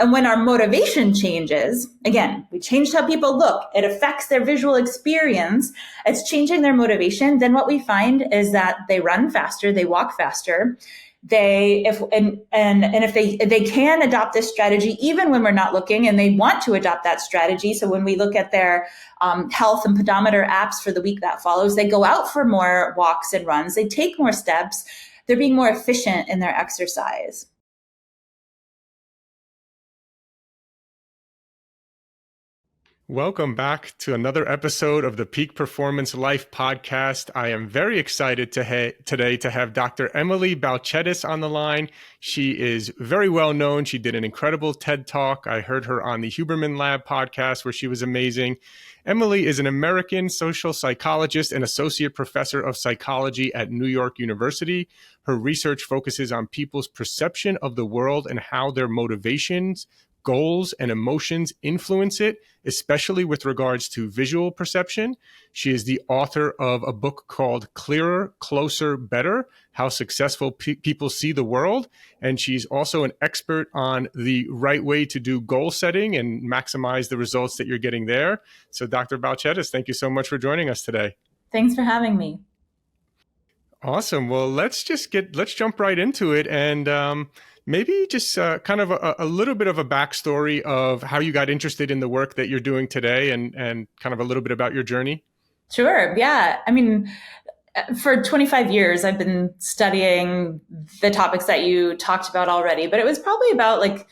And when our motivation changes, again, we changed how people look, it affects their visual experience, it's changing their motivation, then what we find is that they run faster, they walk faster. If they can adopt this strategy, even when we're not looking, and they want to adopt that strategy. So when we look at their health and pedometer apps for the week that follows, they go out for more walks and runs, they take more steps, they're being more efficient in their exercise. Welcome back to another episode of the Peak Performance Life podcast. I am very excited today to have Dr. Emily Balcetis on the line. She is very well known. She did an incredible TED Talk. I heard her on the Huberman Lab podcast where she was amazing. Emily is an American social psychologist and associate professor of psychology at New York University. Her research focuses on people's perception of the world and how their motivations, goals, and emotions influence it, especially with regards to visual perception. She is the author of a book called Clearer, Closer, Better: How Successful People See the World. And she's also an expert on the right way to do goal setting and maximize the results that you're getting there. So Dr. Balcetis, thank you so much for joining us today. Thanks for having me. Awesome. Well, let's jump right into it. And maybe just kind of a little bit of a backstory of how you got interested in the work that you're doing today and kind of a little bit about your journey. Sure. Yeah. I mean, for 25 years, I've been studying the topics that you talked about already, but it was probably about like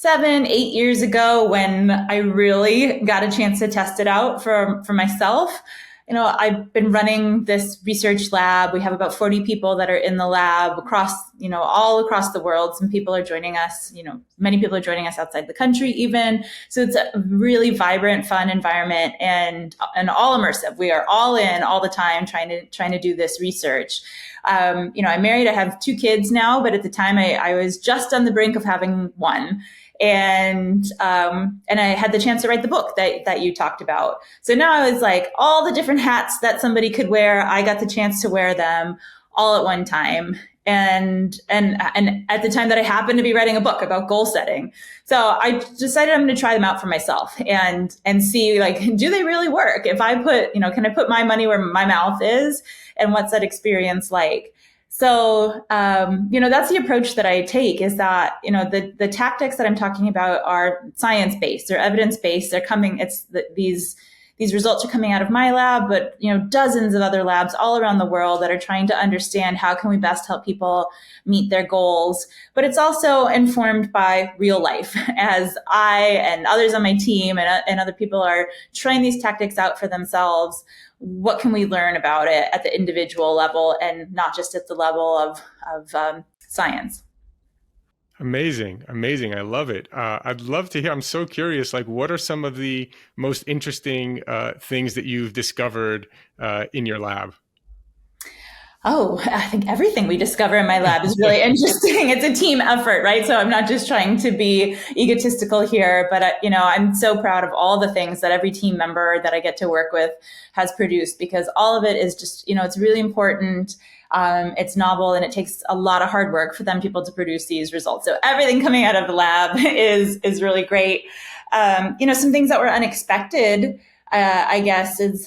7-8 years ago when I really got a chance to test it out for myself. You know, I've been running this research lab. We have about 40 people that are in the lab all across the world. Some people are joining us, many people are joining us outside the country even. So it's a really vibrant, fun environment and all immersive. We are all in all the time trying to do this research. I'm married. I have 2 kids now, but at the time I was just on the brink of having one. And I had the chance to write the book that you talked about. So now I was like, all the different hats that somebody could wear, I got the chance to wear them all at one time. And at the time that I happened to be writing a book about goal setting. So I decided I'm going to try them out for myself and see, like, do they really work? If I can I put my money where my mouth is, and what's that experience like? So, that's the approach that I take, is that, the tactics that I'm talking about are science-based, they're evidence-based, these results are coming out of my lab, but, dozens of other labs all around the world that are trying to understand how can we best help people meet their goals. But it's also informed by real life, as I and others on my team and other people are trying these tactics out for themselves. What can we learn about it at the individual level and not just at the level of science? Amazing. I love it. I'd love to hear. I'm so curious, like, what are some of the most interesting things that you've discovered in your lab? Oh, I think everything we discover in my lab is really interesting. It's a team effort, right? So I'm not just trying to be egotistical here, but I'm so proud of all the things that every team member that I get to work with has produced, because all of it is just, it's really important. It's novel, and it takes a lot of hard work for people to produce these results. So everything coming out of the lab is really great. Some things that were unexpected, I guess, is,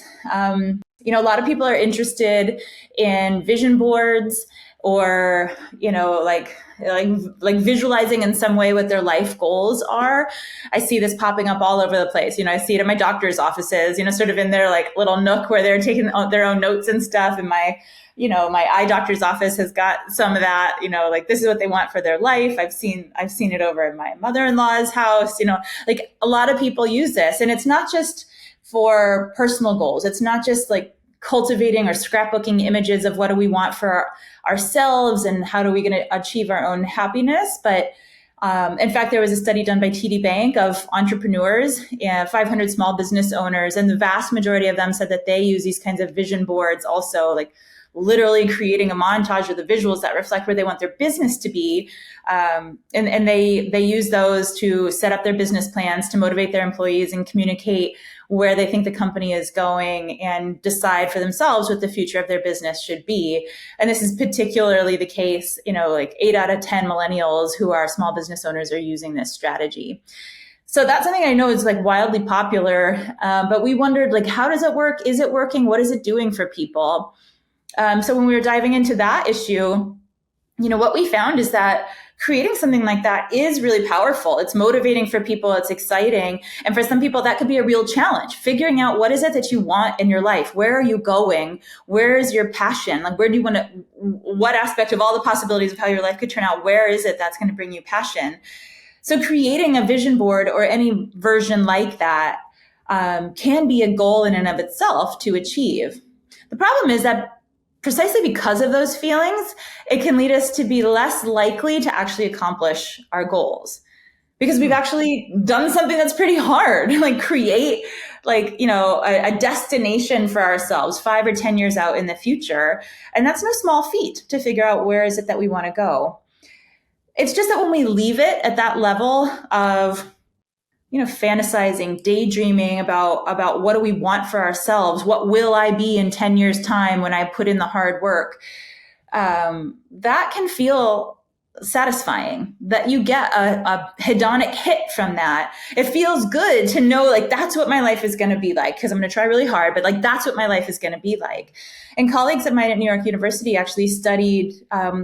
a lot of people are interested in vision boards or, like visualizing in some way what their life goals are. I see this popping up all over the place. I see it in my doctor's offices, sort of in their like little nook where they're taking their own notes and stuff. And my eye doctor's office has got some of that, like this is what they want for their life. I've seen it over in my mother-in-law's house, like a lot of people use this, and it's not just for personal goals. It's not just like cultivating or scrapbooking images of what do we want for ourselves and how are we going to achieve our own happiness. But in fact, there was a study done by TD Bank of entrepreneurs, 500 small business owners, and the vast majority of them said that they use these kinds of vision boards also, like literally creating a montage of the visuals that reflect where they want their business to be. And they use those to set up their business plans, to motivate their employees and communicate where they think the company is going and decide for themselves what the future of their business should be. And this is particularly the case, like 8 out of 10 millennials who are small business owners are using this strategy. So that's something I know is like wildly popular, but we wondered, like, how does it work? Is it working? What is it doing for people? So when we were diving into that issue, what we found is that creating something like that is really powerful. It's motivating for people. It's exciting. And for some people, that could be a real challenge. Figuring out what is it that you want in your life? Where are you going? Where is your passion? Like, where do you want to, what aspect of all the possibilities of how your life could turn out, where is it that's going to bring you passion? So creating a vision board or any version like that can be a goal in and of itself to achieve. The problem is that precisely because of those feelings, it can lead us to be less likely to actually accomplish our goals, because we've actually done something that's pretty hard, like create a destination for ourselves 5 or 10 years out in the future. And that's no small feat to figure out where is it that we want to go. It's just that when we leave it at that level of fantasizing, daydreaming about what do we want for ourselves? What will I be in 10 years' time when I put in the hard work? That can feel satisfying, that you get a hedonic hit from that. It feels good to know, like, that's what my life is going to be like, because I'm going to try really hard, but like, that's what my life is going to be like. And colleagues of mine at New York University actually studied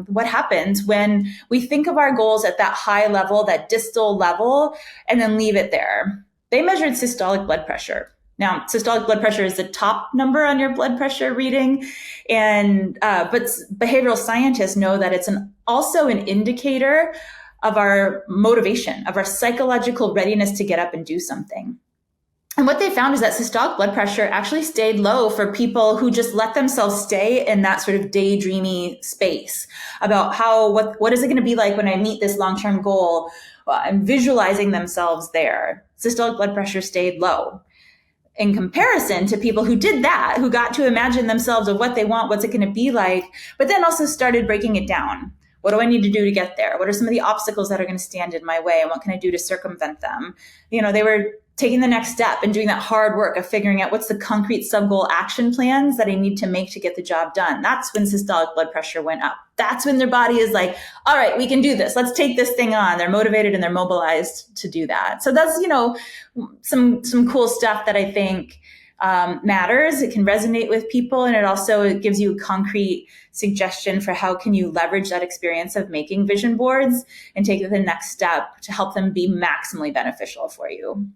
what happens when we think of our goals at that high level, that distal level, and then leave it there. They measured systolic blood pressure. Now, systolic blood pressure is the top number on your blood pressure reading, but behavioral scientists know that it's also an indicator of our motivation, of our psychological readiness to get up and do something. And what they found is that systolic blood pressure actually stayed low for people who just let themselves stay in that sort of daydreamy space about what is it going to be like when I meet this long-term goal, and visualizing themselves there. Systolic blood pressure stayed low. In comparison to people who did that, who got to imagine themselves of what they want, what's it going to be like, but then also started breaking it down. What do I need to do to get there? What are some of the obstacles that are going to stand in my way? And what can I do to circumvent them? They were taking the next step and doing that hard work of figuring out what's the concrete sub-goal action plans that I need to make to get the job done. That's when systolic blood pressure went up. That's when their body is like, all right, we can do this. Let's take this thing on. They're motivated and they're mobilized to do that. So that's, some cool stuff that I think matters. It can resonate with people. And it gives you a concrete suggestion for how can you leverage that experience of making vision boards and take it the next step to help them be maximally beneficial for you.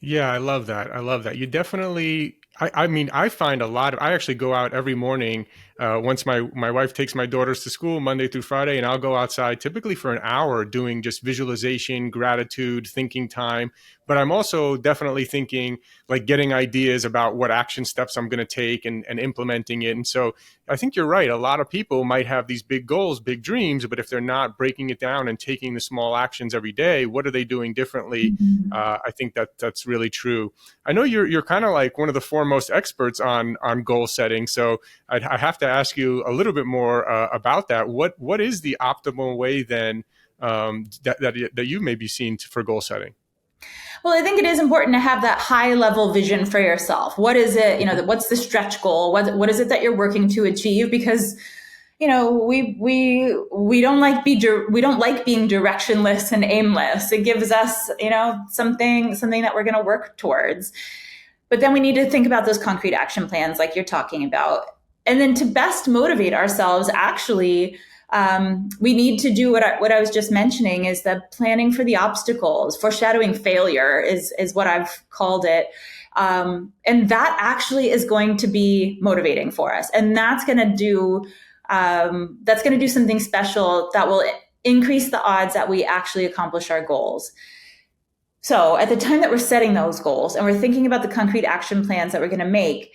Yeah, I love that. You definitely, I find I actually go out every morning once my wife takes my daughters to school Monday through Friday, and I'll go outside typically for an hour doing just visualization, gratitude, thinking time. But I'm also definitely thinking, like, getting ideas about what action steps I'm going to take and implementing it. And so I think you're right. A lot of people might have these big goals, big dreams, but if they're not breaking it down and taking the small actions every day, what are they doing differently? Mm-hmm. I think that's really true. I know you're kind of like one of the foremost experts on goal setting. So I have to ask you a little bit more about that. What is the optimal way then that you may be seen for goal setting? Well, I think it is important to have that high level vision for yourself. What is it, what's the stretch goal? What is it that you're working to achieve? Because, we don't like being directionless and aimless. It gives us, something that we're going to work towards. But then we need to think about those concrete action plans like you're talking about. And then to best motivate ourselves, actually, we need to do what I was just mentioning, is the planning for the obstacles. Foreshadowing failure is what I've called it. And that actually is going to be motivating for us. And that's going to do something special that will increase the odds that we actually accomplish our goals. So at the time that we're setting those goals and we're thinking about the concrete action plans that we're going to make,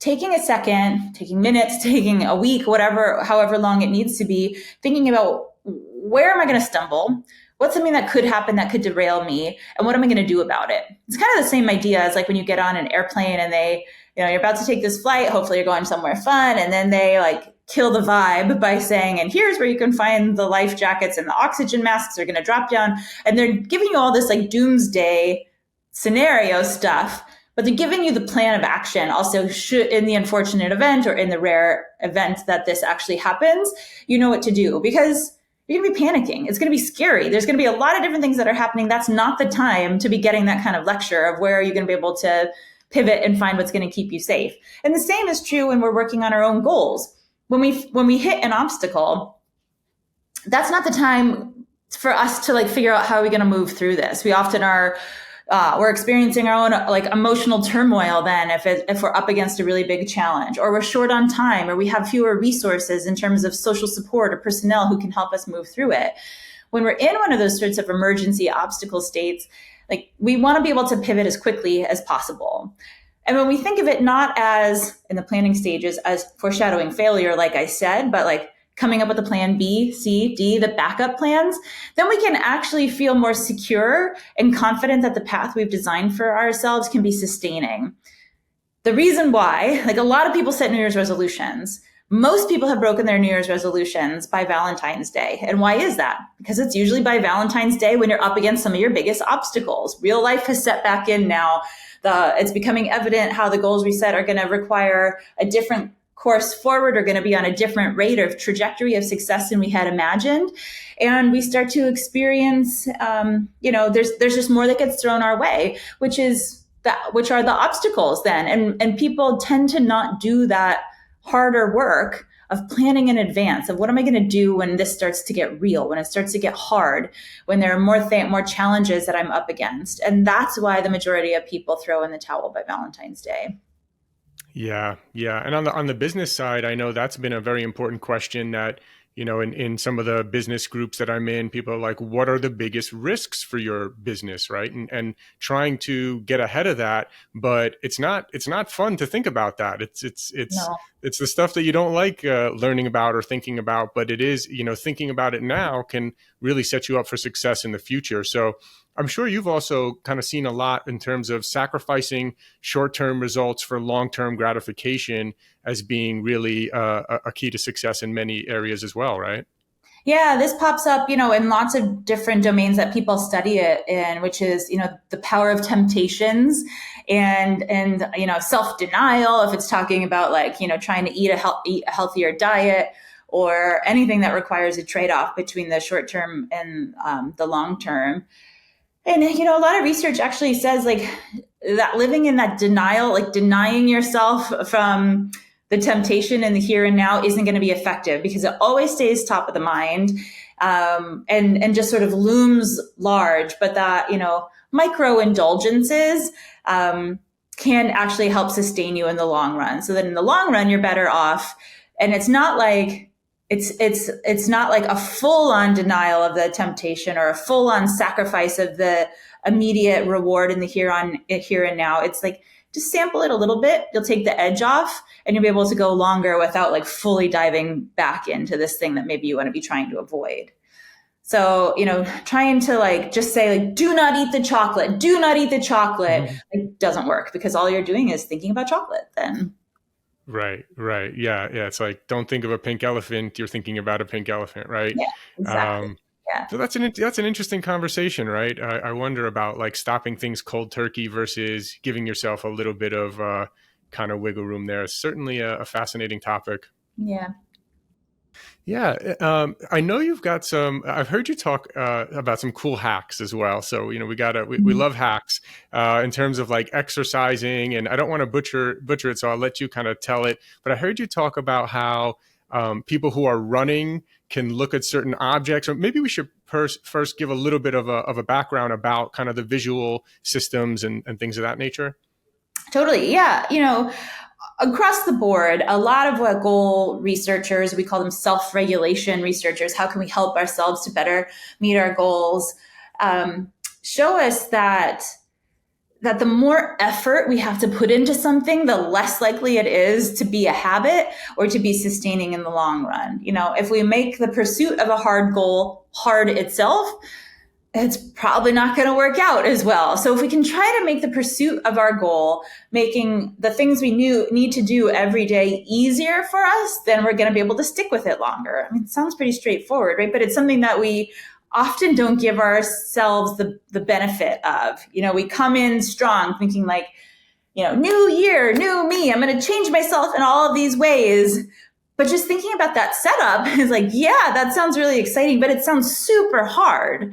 taking a second, taking minutes, taking a week, however long it needs to be, thinking about where am I going to stumble? What's something that could happen that could derail me? And what am I going to do about it? It's kind of the same idea as like when you get on an airplane and they you're about to take this flight. Hopefully you're going somewhere fun. And then they like kill the vibe by saying, and here's where you can find the life jackets and the oxygen masks are going to drop down. And they're giving you all this like doomsday scenario stuff, but they're giving you the plan of action. Also, should in the unfortunate event or in the rare event that this actually happens, you know what to do, because you're going to be panicking. It's going to be scary. There's going to be a lot of different things that are happening. That's not the time to be getting that kind of lecture of where are you going to be able to pivot and find what's going to keep you safe. And the same is true when we're working on our own goals. When we hit an obstacle, that's not the time for us to like figure out how are we going to move through this. We often are we're experiencing our own like emotional turmoil then if we're up against a really big challenge, or we're short on time, or we have fewer resources in terms of social support or personnel who can help us move through it. When we're in one of those sorts of emergency obstacle states, like we want to be able to pivot as quickly as possible. And when we think of it not as in the planning stages as foreshadowing failure, like I said, but like coming up with a plan B, C, D, the backup plans, then we can actually feel more secure and confident that the path we've designed for ourselves can be sustaining. The reason why, like a lot of people set New Year's resolutions. Most people have broken their New Year's resolutions by Valentine's Day. And why is that? Because it's usually by Valentine's Day when you're up against some of your biggest obstacles. Real life has set back in now. It's becoming evident how the goals we set are going to require a different course forward, are going to be on a different rate or trajectory of success than we had imagined. And we start to experience, there's just more that gets thrown our way, which are the obstacles then. And people tend to not do that harder work of planning in advance of what am I going to do when this starts to get real, when it starts to get hard, when there are more challenges that I'm up against. And that's why the majority of people throw in the towel by Valentine's Day. Yeah. And on the business side, I know that's been a very important question that, in some of the business groups that I'm in, people are like, what are the biggest risks for your business, right? And trying to get ahead of that, but it's not fun to think about that. It's the stuff that you don't like learning about or thinking about, but it is, thinking about it now can really set you up for success in the future. So I'm sure you've also kind of seen a lot in terms of sacrificing short-term results for long-term gratification as being really a key to success in many areas as well, right? Yeah, this pops up, in lots of different domains that people study it in, which is, the power of temptations and self-denial. If it's talking about like, trying to eat a healthier diet, or anything that requires a trade-off between the short term and the long term. And, a lot of research actually says like that living in that denial, like denying yourself from the temptation in the here and now isn't going to be effective, because it always stays top of the mind and just sort of looms large. But that, micro indulgences can actually help sustain you in the long run. So that in the long run, you're better off. And it's not like it's not like a full-on denial of the temptation or a full-on sacrifice of the immediate reward in the here and now. It's like just sample it a little bit. You'll take the edge off, and you'll be able to go longer without like fully diving back into this thing that maybe you want to be trying to avoid. So, trying to like just say like, do not eat the chocolate, it doesn't work, because all you're doing is thinking about chocolate then. Right. Yeah. It's like, don't think of a pink elephant. You're thinking about a pink elephant, right? Yeah, exactly. So that's an interesting conversation, right? I wonder about like stopping things cold turkey versus giving yourself a little bit of kind of wiggle room there. It's certainly a fascinating topic. Yeah. Yeah. I know you've got I've heard you talk about some cool hacks as well. So, we love hacks in terms of like exercising, and I don't want to butcher it. So I'll let you kind of tell it. But I heard you talk about how people who are running can look at certain objects, or maybe we should first give a little bit of a background about kind of the visual systems and things of that nature. Totally. Yeah. Across the board, a lot of what goal researchers, we call them self-regulation researchers, how can we help ourselves to better meet our goals, show us that the more effort we have to put into something, the less likely it is to be a habit or to be sustaining in the long run. If we make the pursuit of a hard goal hard itself, it's probably not going to work out as well. So if we can try to make the pursuit of our goal, making the things we need to do every day easier for us, then we're going to be able to stick with it longer. I mean, it sounds pretty straightforward, right? But it's something that we often don't give ourselves the benefit of. We come in strong thinking like, new year, new me, I'm going to change myself in all of these ways. But just thinking about that setup is like, yeah, that sounds really exciting, but it sounds super hard.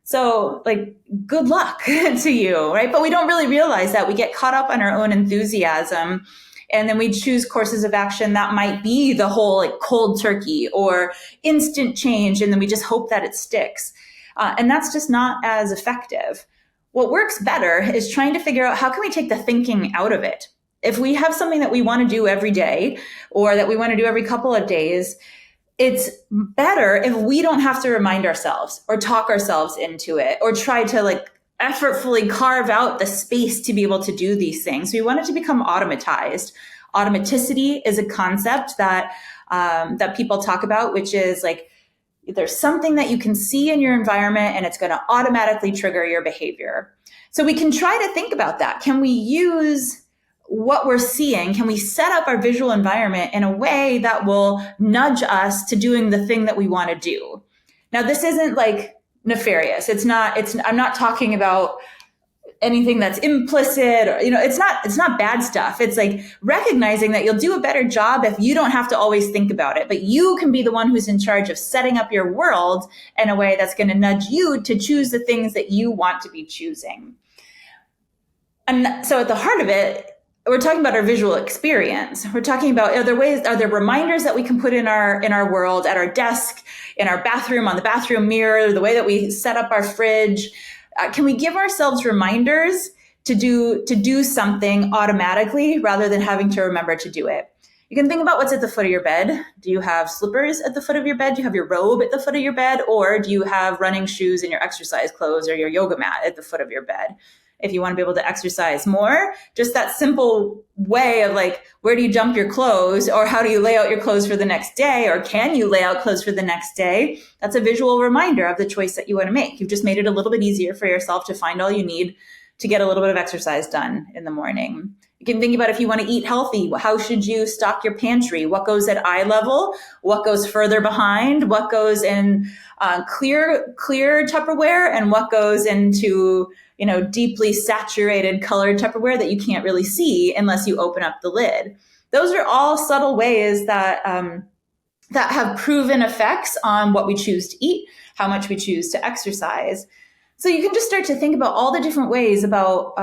So like, good luck to you, right? But we don't really realize that. We get caught up on our own enthusiasm. And then we choose courses of action that might be the whole like cold turkey or instant change. And then we just hope that it sticks. And that's just not as effective. What works better is trying to figure out how can we take the thinking out of it. If we have something that we want to do every day or that we want to do every couple of days, it's better if we don't have to remind ourselves or talk ourselves into it or try to like effortfully carve out the space to be able to do these things. We want it to become automatized. Automaticity is a concept that people talk about, which is like there's something that you can see in your environment and it's going to automatically trigger your behavior. So we can try to think about that. Can we use what we're seeing? Can we set up our visual environment in a way that will nudge us to doing the thing that we want to do? Now, this isn't like nefarious. I'm not talking about anything that's implicit or, it's not bad stuff. It's like recognizing that you'll do a better job if you don't have to always think about it, but you can be the one who's in charge of setting up your world in a way that's going to nudge you to choose the things that you want to be choosing. And so at the heart of it, we're talking about our visual experience. We're talking about, are there reminders that we can put in our world, at our desk, in our bathroom, on the bathroom mirror, the way that we set up our fridge? Can we give ourselves reminders to do something automatically rather than having to remember to do it? You can think about what's at the foot of your bed. Do you have slippers at the foot of your bed? Do you have your robe at the foot of your bed? Or do you have running shoes and your exercise clothes or your yoga mat at the foot of your bed? If you want to be able to exercise more, just that simple way of like, where do you dump your clothes, or how do you lay out your clothes for the next day, or can you lay out clothes for the next day? That's a visual reminder of the choice that you want to make. You've just made it a little bit easier for yourself to find all you need to get a little bit of exercise done in the morning. You can think about if you want to eat healthy, how should you stock your pantry? What goes at eye level? What goes further behind? What goes in clear Tupperware, and what goes into deeply saturated colored Tupperware that you can't really see unless you open up the lid? Those are all subtle ways that have proven effects on what we choose to eat, how much we choose to exercise. So you can just start to think about all the different ways about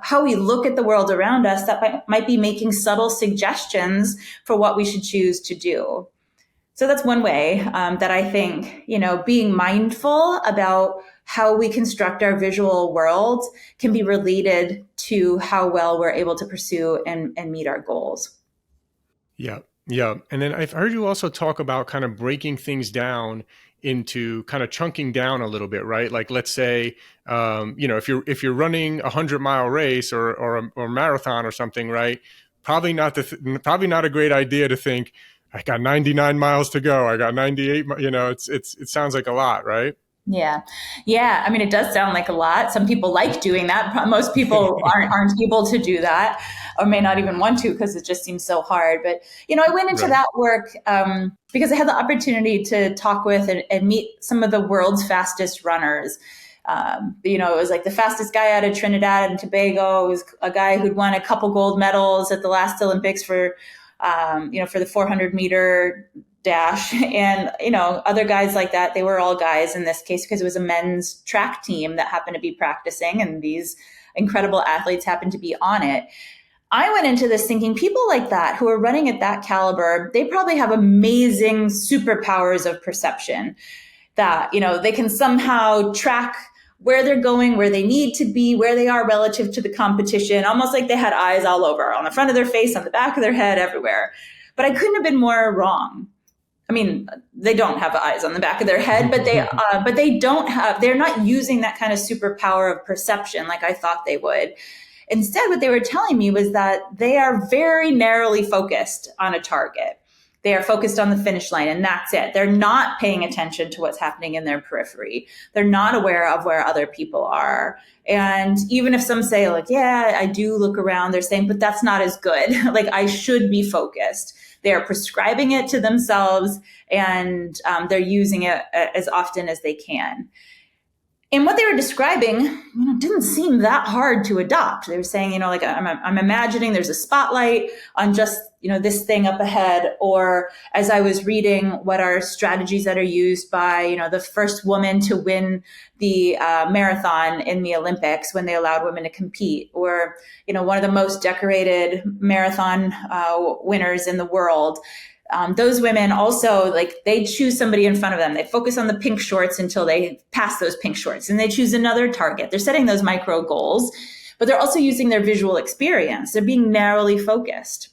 how we look at the world around us that might be making subtle suggestions for what we should choose to do. So that's one way that I think, being mindful about how we construct our visual world can be related to how well we're able to pursue and meet our goals. Yeah. Yeah. And then I've heard you also talk about kind of breaking things down into kind of chunking down a little bit, right? Like, let's say, if you're running 100-mile race or marathon or something, right? Probably not a great idea to think, I got 99 miles to go. I got 98. It sounds like a lot, right? Yeah. Yeah. I mean, it does sound like a lot. Some people like doing that. Most people aren't able to do that, or may not even want to, because it just seems so hard. But, I went into that work because I had the opportunity to talk with and meet some of the world's fastest runners. It was like the fastest guy out of Trinidad and Tobago. It was a guy who'd won a couple gold medals at the last Olympics for the 400-meter dash, and other guys like that. They were all guys in this case because it was a men's track team that happened to be practicing, and these incredible athletes happened to be on it. I went into this thinking people like that who are running at that caliber, they probably have amazing superpowers of perception that they can somehow track where they're going, where they need to be, where they are relative to the competition, almost like they had eyes all over, on the front of their face, on the back of their head, everywhere. But I couldn't have been more wrong. I mean, they don't have eyes on the back of their head, but they're not using that kind of superpower of perception like I thought they would. Instead, what they were telling me was that they are very narrowly focused on a target. They are focused on the finish line, and that's it. They're not paying attention to what's happening in their periphery. They're not aware of where other people are. And even if some say like, yeah, I do look around, they're saying, but that's not as good. Like, I should be focused. They are prescribing it to themselves, and they're using it as often as they can. And what they were describing, didn't seem that hard to adopt. They were saying, like, I'm imagining there's a spotlight on just, this thing up ahead. Or as I was reading, what are strategies that are used by, the first woman to win the marathon in the Olympics when they allowed women to compete, or, one of the most decorated marathon winners in the world. Those women also, like, they choose somebody in front of them. They focus on the pink shorts until they pass those pink shorts, and they choose another target. They're setting those micro goals, but they're also using their visual experience. They're being narrowly focused.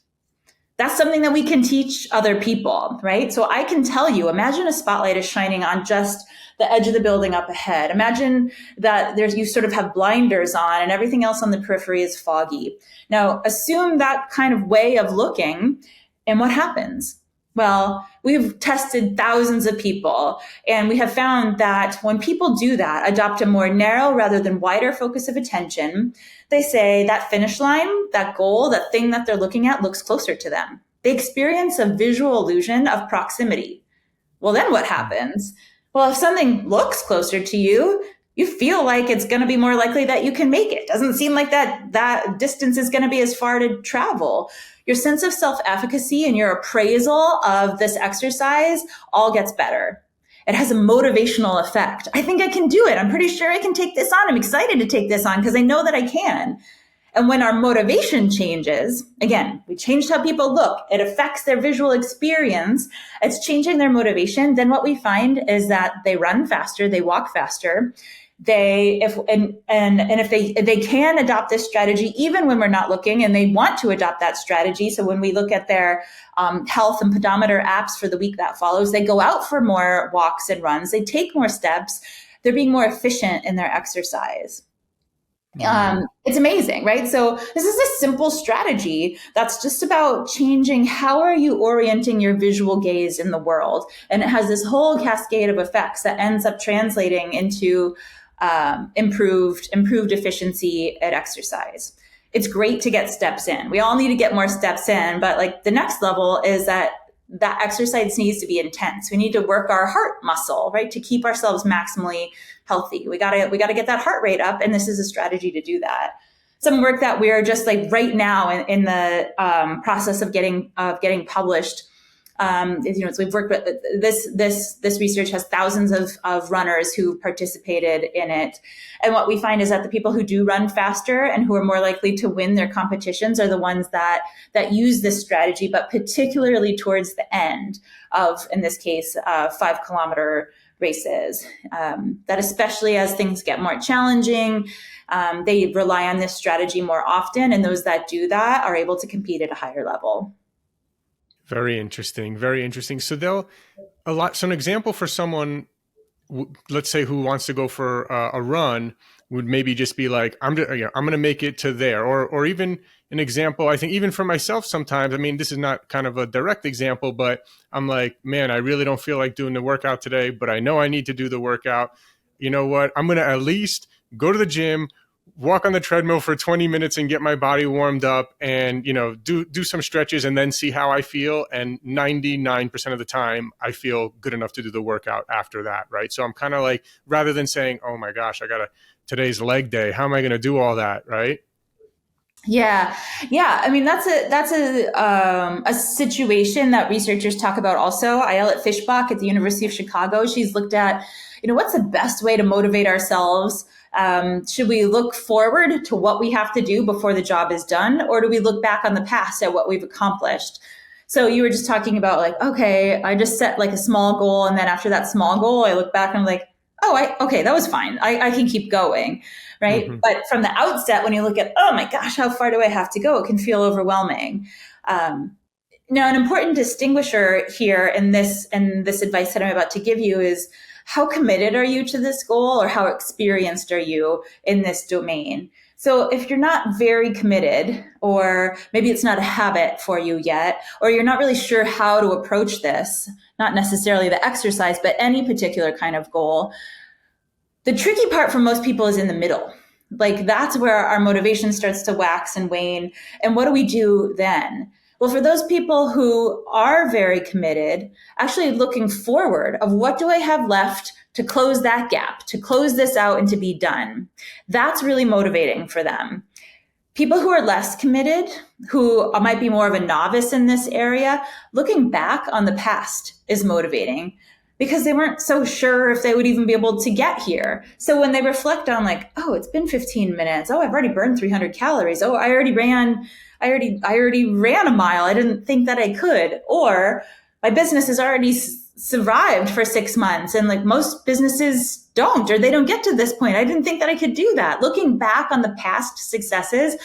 That's something that we can teach other people, right? So I can tell you, imagine a spotlight is shining on just the edge of the building up ahead. Imagine that you sort of have blinders on and everything else on the periphery is foggy. Now, assume that kind of way of looking, and what happens? Well, we've tested thousands of people, and we have found that when people do that, adopt a more narrow rather than wider focus of attention, they say that finish line, that goal, that thing that they're looking at looks closer to them. They experience a visual illusion of proximity. Well, then what happens? Well, if something looks closer to you, you feel like it's going to be more likely that you can make it. Doesn't seem like that distance is going to be as far to travel. Your sense of self-efficacy and your appraisal of this exercise all gets better. It has a motivational effect. I think I can do it. I'm pretty sure I can take this on. I'm excited to take this on because I know that I can. And when our motivation changes, again, we changed how people look. It affects their visual experience. It's changing their motivation. Then what we find is that they run faster, they walk faster. If they can adopt this strategy, even when we're not looking, and they want to adopt that strategy. So when we look at their health and pedometer apps for the week that follows, they go out for more walks and runs. They take more steps. They're being more efficient in their exercise. It's amazing, right? So this is a simple strategy that's just about changing how are you orienting your visual gaze in the world. And it has this whole cascade of effects that ends up translating into improved efficiency at exercise. It's great to get steps in. We all need to get more steps in, but like the next level is that exercise needs to be intense. We need to work our heart muscle, right? To keep ourselves maximally healthy. We gotta get that heart rate up. And this is a strategy to do that. Some work that we're just like right now in the process of getting published. So we've worked with this research has thousands of runners who participated in it. And what we find is that the people who do run faster and who are more likely to win their competitions are the ones that use this strategy, but particularly towards the end of, in this case, 5-kilometer races. That especially as things get more challenging, they rely on this strategy more often. And those that do that are able to compete at a higher level. Very interesting. Very interesting. So an example for someone, let's say, who wants to go for a run would maybe just be like, I'm going to make it to there, or even an example. I think even for myself, sometimes, I mean, this is not kind of a direct example, but I'm like, man, I really don't feel like doing the workout today, but I know I need to do the workout. You know what? I'm going to at least go to the gym, walk on the treadmill for 20 minutes and get my body warmed up and, do some stretches and then see how I feel. And 99% of the time I feel good enough to do the workout after that. Right. So I'm kind of like, rather than saying, oh my gosh, today's leg day, how am I going to do all that? Right. Yeah. I mean, that's a situation that researchers talk about also. Ayelet Fishbach at the University of Chicago, she's looked at, what's the best way to motivate ourselves? Should we look forward to what we have to do before the job is done? Or do we look back on the past at what we've accomplished? So you were just talking about like, okay, I just set like a small goal. And then after that small goal, I look back and I'm like, okay, that was fine. I can keep going. Right. Mm-hmm. But from the outset, when you look at, oh my gosh, how far do I have to go? It can feel overwhelming. Now, an important distinguisher here in this advice that I'm about to give you is, how committed are you to this goal, or how experienced are you in this domain? So if you're not very committed, or maybe it's not a habit for you yet, or you're not really sure how to approach this, not necessarily the exercise, but any particular kind of goal, the tricky part for most people is in the middle. Like that's where our motivation starts to wax and wane. And what do we do then? Well, for those people who are very committed, actually looking forward of what do I have left to close that gap, to close this out and to be done. That's really motivating for them. People who are less committed, who might be more of a novice in this area, looking back on the past is motivating because they weren't so sure if they would even be able to get here. So when they reflect on like, oh, it's been 15 minutes. Oh, I've already burned 300 calories. Oh, I already ran a mile. I didn't think that I could. Or my business has already survived for 6 months. And like most businesses don't, or they don't get to this point. I didn't think that I could do that. Looking back on the past successes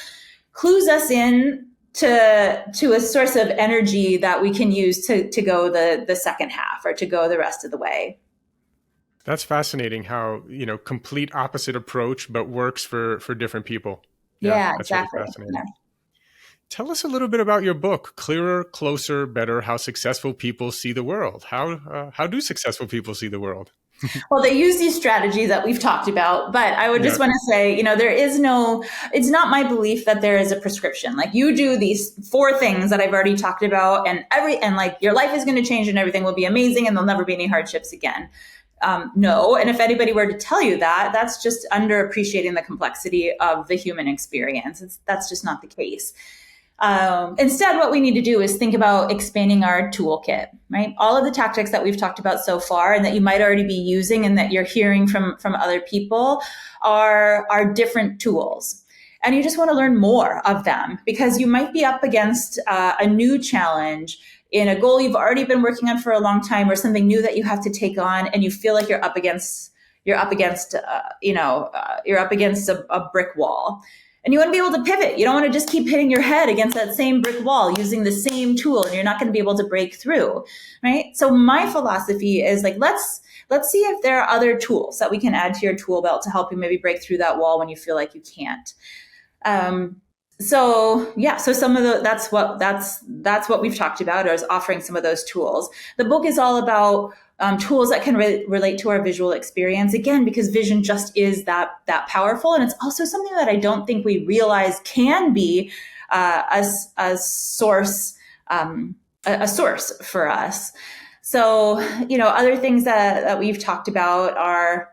clues us in to a source of energy that we can use to go the second half or to go the rest of the way. That's fascinating how, complete opposite approach, but works for different people. Yeah, that's exactly. Really fascinating. Yeah. Tell us a little bit about your book, Clearer, Closer, Better, How Successful People See the World. How do successful people see the world? Well, they use these strategies that we've talked about, but I would just want to say, it's not my belief that there is a prescription. Like you do these 4 things that I've already talked about and like your life is going to change and everything will be amazing and there'll never be any hardships again. No. And if anybody were to tell you that, that's just underappreciating the complexity of the human experience. That's just not the case. Instead, what we need to do is think about expanding our toolkit, right? All of the tactics that we've talked about so far and that you might already be using and that you're hearing from other people are different tools. And you just want to learn more of them because you might be up against a new challenge in a goal you've already been working on for a long time or something new that you have to take on. And you feel like you're up against a brick wall. And you want to be able to pivot. You don't want to just keep hitting your head against that same brick wall using the same tool and you're not going to be able to break through, right? So my philosophy is like, let's see if there are other tools that we can add to your tool belt to help you maybe break through that wall when you feel like you can't. So some of that's what we've talked about is offering some of those tools. The book is all about tools that can relate to our visual experience, again, because vision just is that powerful. And it's also something that I don't think we realize can be a source for us. So, other things that we've talked about are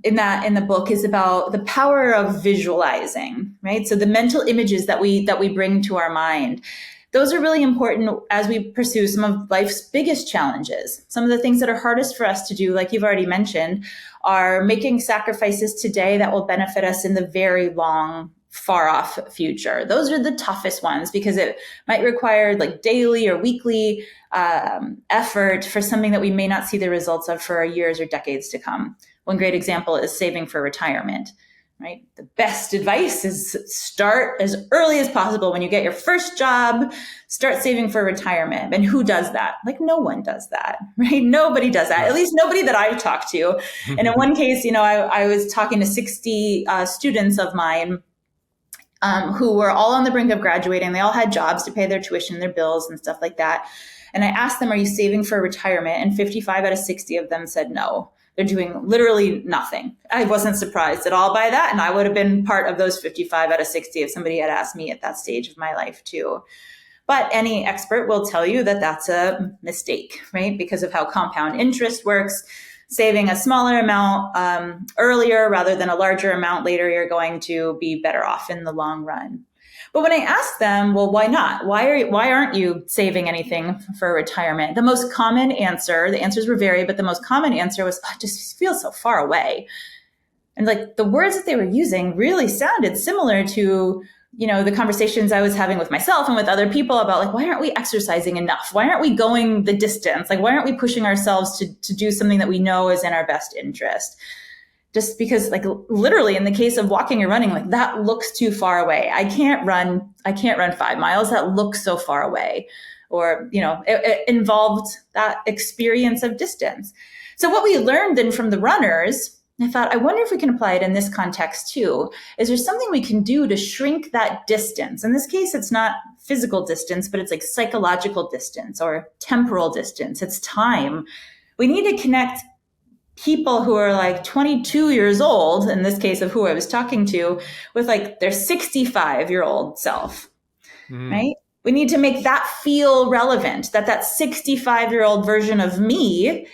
in the book is about the power of visualizing, right? So the mental images that we bring to our mind. Those are really important as we pursue some of life's biggest challenges. Some of the things that are hardest for us to do, like you've already mentioned, are making sacrifices today that will benefit us in the very long, far off future. Those are the toughest ones because it might require like daily or weekly effort for something that we may not see the results of for years or decades to come. One great example is saving for retirement. Right? The best advice is start as early as possible. When you get your first job, start saving for retirement. And who does that? Like no one does that, right? Nobody does that. At least nobody that I've talked to. And in one case, I was talking to 60 students of mine who were all on the brink of graduating. They all had jobs to pay their tuition, their bills and stuff like that. And I asked them, are you saving for retirement? And 55 out of 60 of them said no. They're doing literally nothing. I wasn't surprised at all by that. And I would have been part of those 55 out of 60 if somebody had asked me at that stage of my life too. But any expert will tell you that that's a mistake, right? Because of how compound interest works. Saving a smaller amount earlier rather than a larger amount later, you're going to be better off in the long run. But when I asked them, well, why not? Why aren't you saving anything for retirement? The most common answer, the answers were varied, but the most common answer was, I just feel so far away. And like the words that they were using really sounded similar to, the conversations I was having with myself and with other people about like, why aren't we exercising enough? Why aren't we going the distance? Like, why aren't we pushing ourselves to do something that we know is in our best interest? Just because like literally in the case of walking or running, like that looks too far away. I can't run 5 miles. That looks so far away. Or, it involved that experience of distance. So what we learned then from the runners I thought, I wonder if we can apply it in this context too. Is there something we can do to shrink that distance? In this case, it's not physical distance, but it's like psychological distance or temporal distance. It's time. We need to connect people who are like 22 years old, in this case of who I was talking to, with like their 65-year-old self, right? We need to make that feel relevant, that 65-year-old version of me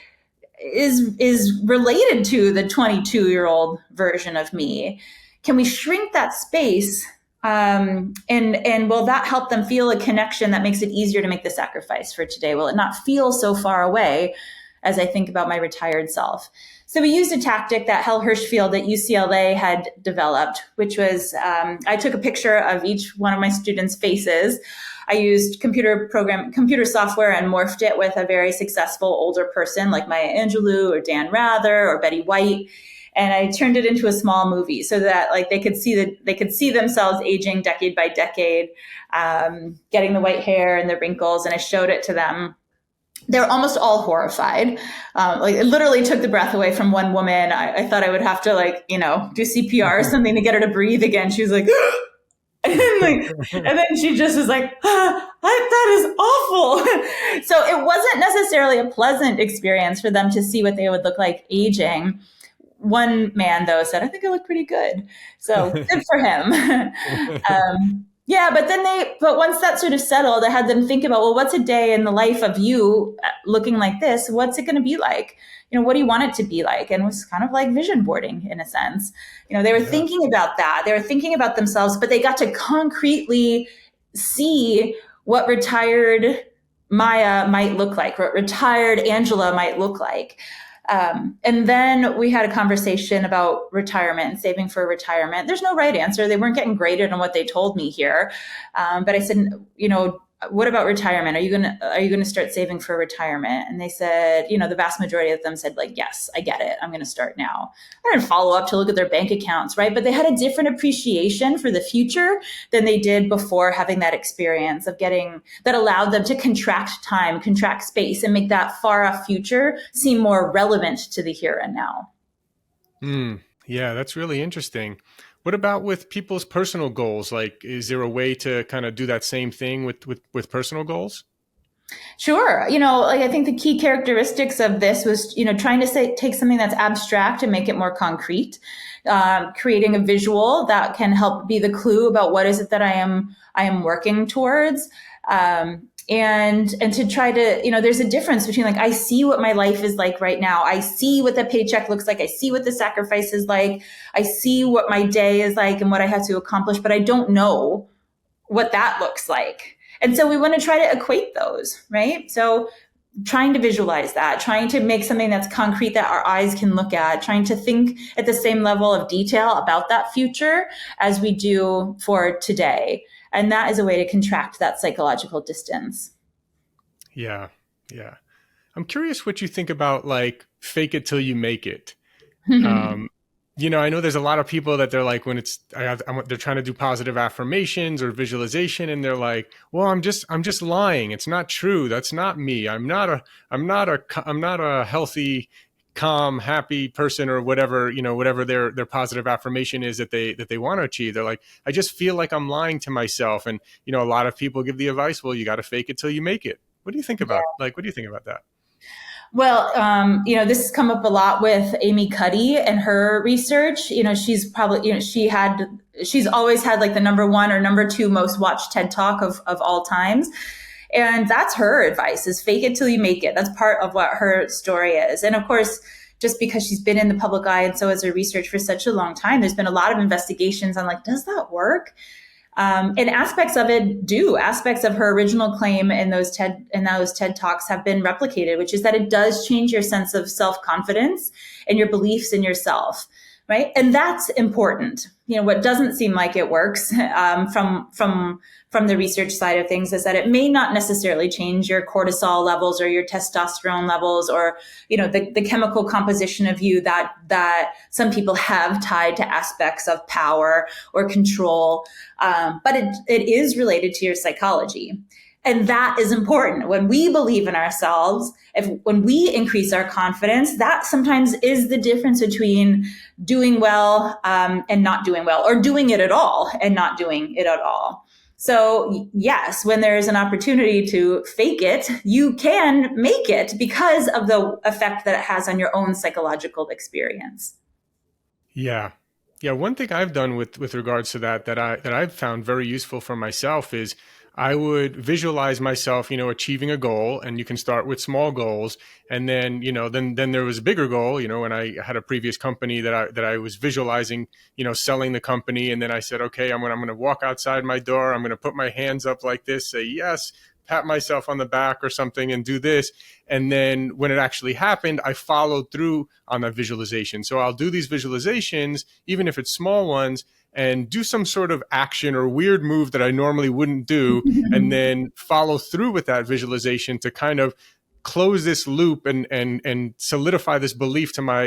is related to the 22-year-old version of me. Can we shrink that space? And will that help them feel a connection that makes it easier to make the sacrifice for today? Will it not feel so far away as I think about my retired self? So we used a tactic that Hal Hirschfield at UCLA had developed, which was I took a picture of each one of my students' faces. I used computer software and morphed it with a very successful older person like Maya Angelou or Dan Rather or Betty White. And I turned it into a small movie so that like they could see themselves aging decade by decade, getting the white hair and the wrinkles. And I showed it to them. They were almost all horrified. Like it literally took the breath away from one woman. I thought I would have to do CPR or something to get her to breathe again. She was like, and then she just was like, that is awful. So it wasn't necessarily a pleasant experience for them to see what they would look like aging. One man, though, said, I think I look pretty good. So good for him. Yeah, but once that sort of settled, I had them think about, well, what's a day in the life of you looking like this? What's it going to be like? What do you want it to be like? And it was kind of like vision boarding in a sense. They were thinking about that. They were thinking about themselves, but they got to concretely see what retired Maya might look like, what retired Angela might look like. And then we had a conversation about retirement and saving for retirement. There's no right answer. They weren't getting graded on what they told me here. But I said, what about retirement? Are you going to start saving for retirement? And they said, the vast majority of them said like, yes, I get it. I'm going to start now. I didn't follow up to look at their bank accounts, right? But they had a different appreciation for the future than they did before having that experience of that allowed them to contract time, contract space, and make that far off future seem more relevant to the here and now. Yeah, that's really interesting. What about with people's personal goals? Like, is there a way to kind of do that same thing with personal goals? Sure. I think the key characteristics of this was, trying to take something that's abstract and make it more concrete, creating a visual that can help be the clue about what is it that I am working towards. And to try to, there's a difference between like, I see what my life is like right now. I see what the paycheck looks like. I see what the sacrifice is like. I see what my day is like and what I have to accomplish, but I don't know what that looks like. And so we want to try to equate those, right? So trying to visualize that, trying to make something that's concrete that our eyes can look at, trying to think at the same level of detail about that future as we do for today. And that is a way to contract that psychological distance. Yeah. Yeah. I'm curious what you think about like fake it till you make it. I know there's a lot of people that they're like, when they're trying to do positive affirmations or visualization, and they're like, well, I'm just lying. It's not true. That's not me. I'm not a healthy, calm, happy person, or whatever their positive affirmation is that they want to achieve. They're like, I just feel like I'm lying to myself. And, a lot of people give the advice, well, you got to fake it till you make it. What do you think about, what do you think about that? Well, this has come up a lot with Amy Cuddy and her research. She's probably, she's always had like the number 1 or number 2 most watched TED Talk of all times. And that's her advice, is fake it till you make it. That's part of what her story is. And of course, just because she's been in the public eye and so has her research for such a long time, there's been a lot of investigations on like, does that work? And aspects of it do. Aspects of her original claim in those TED Talks have been replicated, which is that it does change your sense of self-confidence and your beliefs in yourself, right? And that's important. What doesn't seem like it works from the research side of things is that it may not necessarily change your cortisol levels or your testosterone levels or, the chemical composition of you that some people have tied to aspects of power or control. But it is related to your psychology. And that is important. When we believe in ourselves, when we increase our confidence, that sometimes is the difference between doing well and not doing well, or doing it at all and not doing it at all. So yes, when there's an opportunity to fake it, you can make it because of the effect that it has on your own psychological experience. Yeah. Yeah, one thing I've done with regards to that I've found very useful for myself is I would visualize myself, achieving a goal, and you can start with small goals, and then, then there was a bigger goal, when I had a previous company that I was visualizing, selling the company, and then I said, okay, I'm going to walk outside my door, I'm going to put my hands up like this, say yes, pat myself on the back or something and do this. And then when it actually happened, I followed through on that visualization. So I'll do these visualizations, even if it's small ones, and do some sort of action or weird move that I normally wouldn't do, and then follow through with that visualization to kind of close this loop and solidify this belief to my,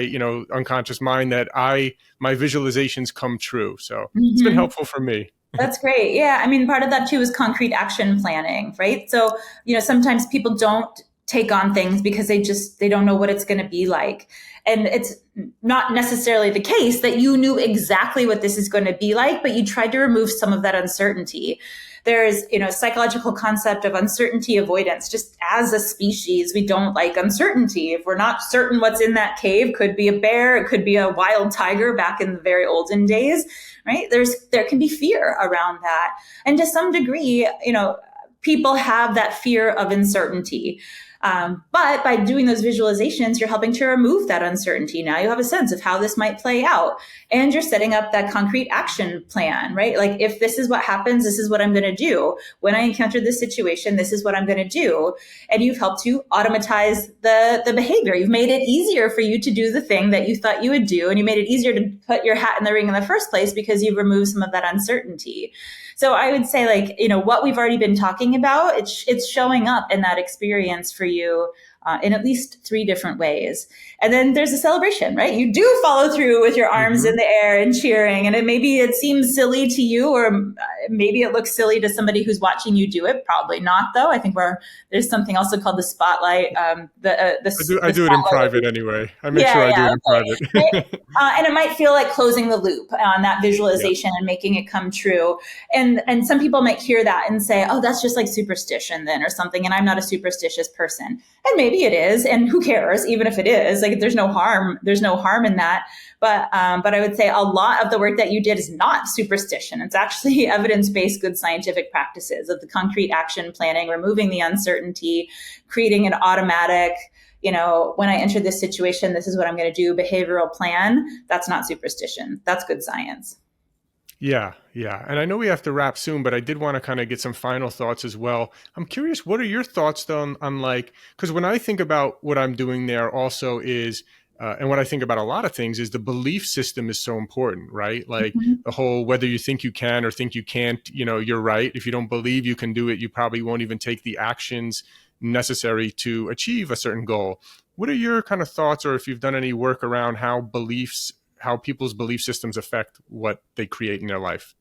unconscious mind that my visualizations come true. So it's been helpful for me. That's great. Yeah. I mean, part of that too is concrete action planning, right? So, sometimes people don't take on things because they don't know what it's going to be like. And it's not necessarily the case that you knew exactly what this is going to be like, but you tried to remove some of that uncertainty. There's, psychological concept of uncertainty avoidance. Just as a species, we don't like uncertainty. If we're not certain what's in that cave, could be a bear, it could be a wild tiger back in the very olden days, right? There can be fear around that. And to some degree, people have that fear of uncertainty. But by doing those visualizations, you're helping to remove that uncertainty. Now you have a sense of how this might play out, and you're setting up that concrete action plan, right? Like, if this is what happens, this is what I'm going to do. When I encounter this situation, this is what I'm going to do. And you've helped to automatize the behavior. You've made it easier for you to do the thing that you thought you would do. And you made it easier to put your hat in the ring in the first place because you've removed some of that uncertainty. So I would say, what we've already been talking about, it's showing up in that experience for you in at least 3 different ways. And then there's a celebration, right? You do follow through with your arms in the air and cheering. And maybe it seems silly to you, or maybe it looks silly to somebody who's watching you do it. Probably not, though. I think there's something also called the spotlight. I do it in private anyway. I make sure I do it in private. And it might feel like closing the loop on that visualization and making it come true. And some people might hear that and say, oh, that's just like superstition then or something. And I'm not a superstitious person. And maybe it is. And who cares? Even if it is, like, there's no harm in that. But I would say a lot of the work that you did is not superstition. It's actually evidence-based good scientific practices of the concrete action planning, removing the uncertainty, creating an automatic, when I enter this situation, this is what I'm going to do, behavioral plan. That's not superstition. That's good science. Yeah. And I know we have to wrap soon, but I did want to kind of get some final thoughts as well. I'm curious, what are your thoughts though on like, because when I think about what I'm doing there also is, and what I think about a lot of things is the belief system is so important, right? Like the whole, whether you think you can or think you can't, you're right. If you don't believe you can do it, you probably won't even take the actions necessary to achieve a certain goal. What are your kind of thoughts, or if you've done any work around how people's belief systems affect what they create in their life?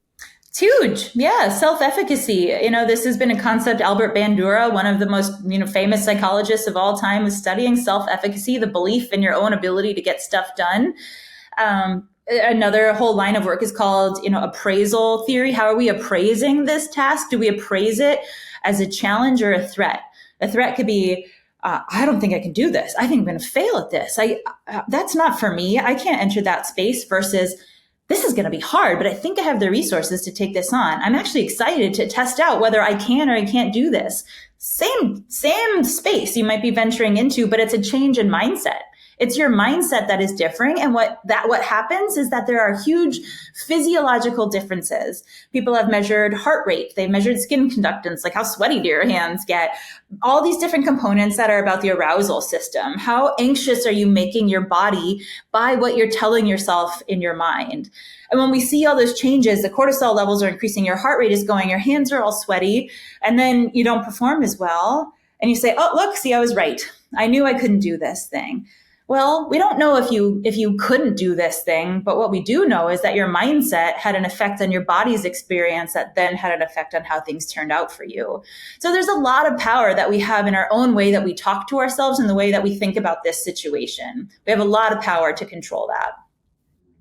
It's huge. Yeah. Self-efficacy. This has been a concept. Albert Bandura, one of the most, famous psychologists of all time, was studying self-efficacy, the belief in your own ability to get stuff done. Another whole line of work is called, appraisal theory. How are we appraising this task? Do we appraise it as a challenge or a threat? A threat could be, I don't think I can do this. I think I'm going to fail at this. That's not for me. I can't enter that space, versus this is going to be hard, but I think I have the resources to take this on. I'm actually excited to test out whether I can or I can't do this. Same space you might be venturing into, but it's a change in mindset. It's your mindset that is differing. And what happens is that there are huge physiological differences. People have measured heart rate. They've measured skin conductance, like how sweaty do your hands get? All these different components that are about the arousal system. How anxious are you making your body by what you're telling yourself in your mind? And when we see all those changes, the cortisol levels are increasing, your heart rate is going, your hands are all sweaty, and then you don't perform as well. And you say, oh, look, see, I was right. I knew I couldn't do this thing. Well, we don't know if you couldn't do this thing, but what we do know is that your mindset had an effect on your body's experience that then had an effect on how things turned out for you. So there's a lot of power that we have in our own way that we talk to ourselves and the way that we think about this situation. We have a lot of power to control that.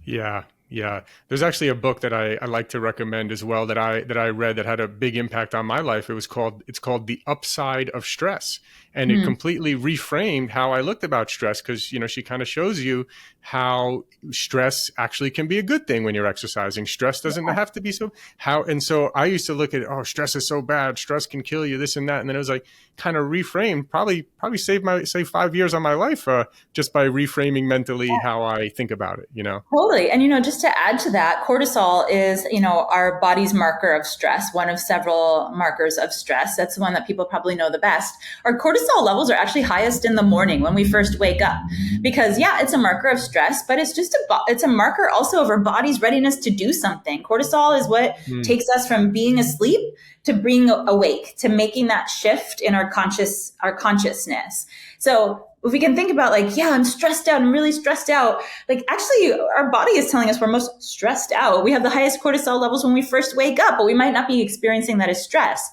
Yeah. Yeah. There's actually a book that I like to recommend as well that I read that had a big impact on my life. It's called The Upside of Stress. And it completely reframed how I looked about stress because, she kind of shows you how stress actually can be a good thing when you're exercising. Stress doesn't have to be and so I used to look at, oh, stress is so bad. Stress can kill you, this and that. And then it was like kind of reframed, probably saved 5 years on my life just by reframing mentally how I think about it, Totally. And, just to add to that, cortisol is, our body's marker of stress, one of several markers of stress. That's the one that people probably know the best. Our cortisol levels are actually highest in the morning when we first wake up because it's a marker of stress, but it's a marker also of our body's readiness to do something. Cortisol is what takes us from being asleep to being awake, to making that shift in our consciousness. So if we can think about I'm stressed out, I'm really stressed out. Actually, our body is telling us we're most stressed out. We have the highest cortisol levels when we first wake up, but we might not be experiencing that as stress.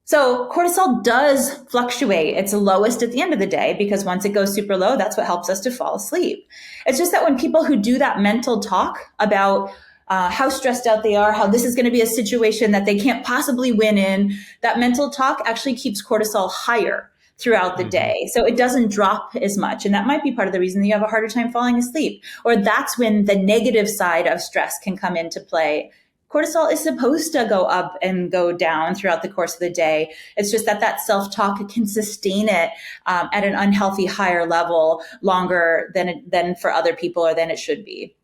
So cortisol does fluctuate. It's lowest at the end of the day because once it goes super low, that's what helps us to fall asleep. It's just that when people who do that mental talk about how stressed out they are, how this is going to be a situation that they can't possibly win in, that mental talk actually keeps cortisol higher throughout the day. So it doesn't drop as much. And that might be part of the reason that you have a harder time falling asleep. Or that's when the negative side of stress can come into play. Cortisol is supposed to go up and go down throughout the course of the day. It's just that self-talk can sustain it at an unhealthy higher level longer than for other people or than it should be.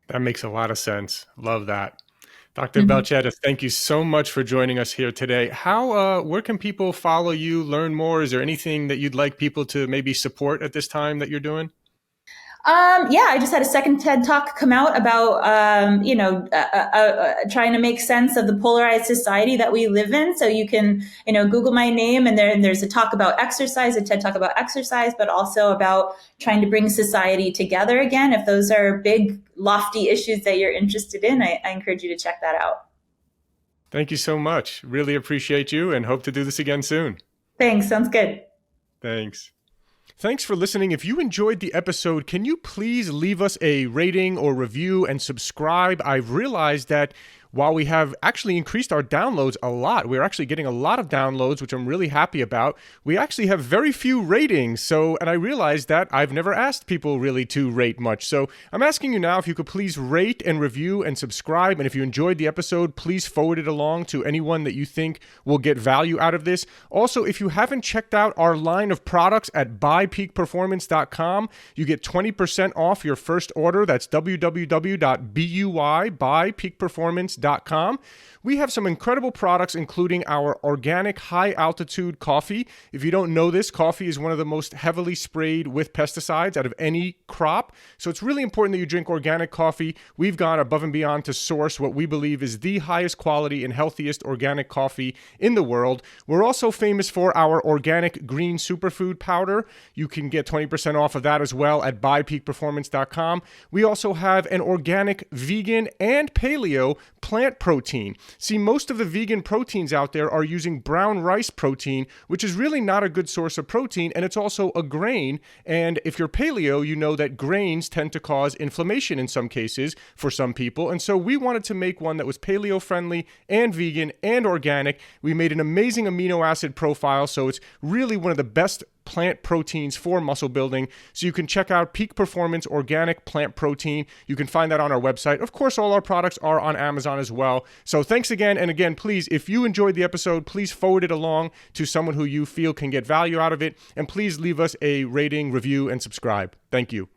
That makes a lot of sense. Love that. Dr. Balcetis, thank you so much for joining us here today. Where can people follow you, learn more? Is there anything that you'd like people to maybe support at this time that you're doing? I just had a second TED Talk come out about, trying to make sense of the polarized society that we live in. So you can, Google my name and there's a talk about exercise, a TED Talk about exercise, but also about trying to bring society together again. If those are big, lofty issues that you're interested in, I encourage you to check that out. Thank you so much. Really appreciate you and hope to do this again soon. Thanks. Sounds good. Thanks. Thanks for listening. If you enjoyed the episode, can you please leave us a rating or review and subscribe? I've realized that while we have actually increased our downloads a lot, we're actually getting a lot of downloads, which I'm really happy about. We actually have very few ratings. And I realized that I've never asked people really to rate much. So I'm asking you now if you could please rate and review and subscribe. And if you enjoyed the episode, please forward it along to anyone that you think will get value out of this. Also, if you haven't checked out our line of products at buypeakperformance.com, you get 20% off your first order. That's www.buypeakperformance.com. We have some incredible products, including our organic high-altitude coffee. If you don't know this, coffee is one of the most heavily sprayed with pesticides out of any crop. So it's really important that you drink organic coffee. We've gone above and beyond to source what we believe is the highest quality and healthiest organic coffee in the world. We're also famous for our organic green superfood powder. You can get 20% off of that as well at buypeakperformance.com. We also have an organic vegan and paleo plant protein. See, most of the vegan proteins out there are using brown rice protein, which is really not a good source of protein, and it's also a grain. And if you're paleo, you know that grains tend to cause inflammation in some cases for some people. And so we wanted to make one that was paleo friendly and vegan and organic. We made an amazing amino acid profile, so it's really one of the best plant proteins for muscle building. So you can check out Peak Performance Organic Plant Protein. You can find that on our website. Of course, all our products are on Amazon as well. So thanks again. And again, please, if you enjoyed the episode, please forward it along to someone who you feel can get value out of it. And please leave us a rating, review, and subscribe. Thank you.